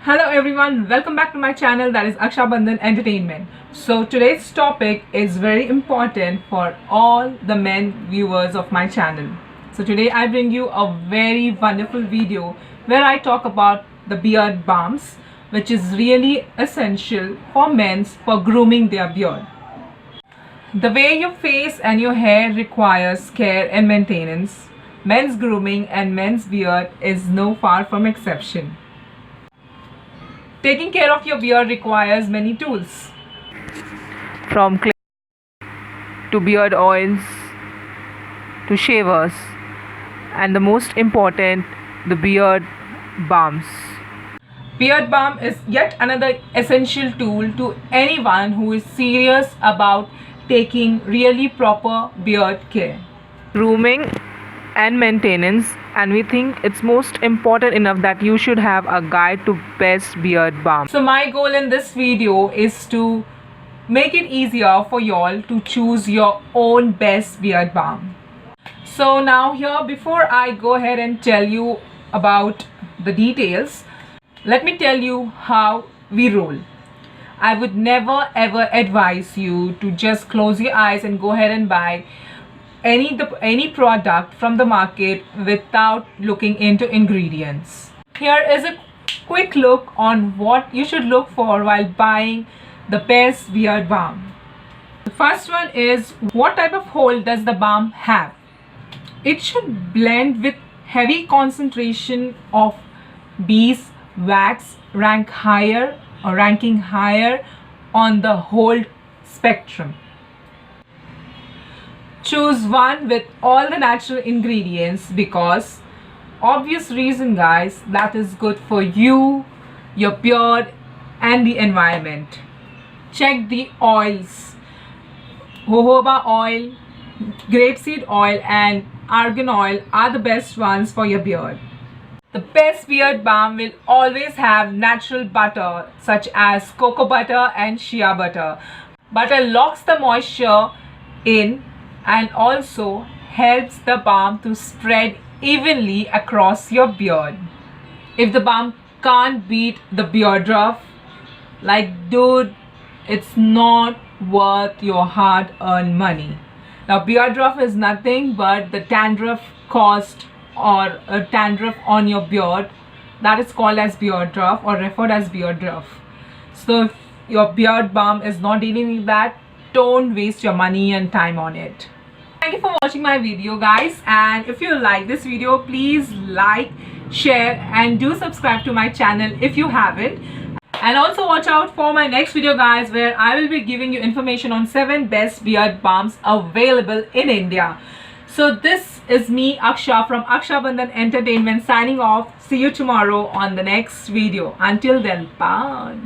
Hello everyone, welcome back to my channel, that is Aksha Bandhan Entertainment. So today's topic is very important for all the men viewers of my channel. So today I bring you a very wonderful video where I talk about the beard balms, which is really essential for men for grooming their beard. The way your face and your hair requires care and maintenance, men's grooming and men's beard is no far from exception. Taking care of your beard requires many tools, from clippers to beard oils to shavers, and the most important, the beard balms. Beard balm is yet another essential tool to anyone who is serious about taking really proper beard care. Grooming and maintenance, and we think it's most important enough that you should have a guide to best beard balm. So my goal in this video is to make it easier for y'all to choose your own best beard balm. So now here, before I go ahead and tell you about the details, let me tell you how we roll. I would never ever advise you to just close your eyes and go ahead and buy any product from the market without looking into ingredients. Here is a quick look on what you should look for while buying the best beard balm. The first one is, what type of hold does the balm have? It should blend with heavy concentration of beeswax, ranking higher on the hold spectrum. Choose one with all the natural ingredients because obvious reason guys, that is good for you, your beard and the environment. Check the oils. Jojoba oil, grapeseed oil and argan oil are the best ones for your beard. The best beard balm will always have natural butter such as cocoa butter and shea butter. Butter locks the moisture in and also helps the balm to spread evenly across your beard. If the balm can't beat the beard rough, like dude, it's not worth your hard-earned money. Now beard rough is nothing but the dandruff caused or a dandruff on your beard, that is called as beard rough or referred as beard rough. So if your beard balm is not dealing with that, don't waste your money and time on it. Thank you for watching my video guys, and if you like this video, please like, share and do subscribe to my channel if you haven't. And also watch out for my next video guys, where I will be giving you information on 7 best beard balms available in India. So this is me Aksha from Aksha Bandhan Entertainment signing off. See you tomorrow on the next video. Until then, bye.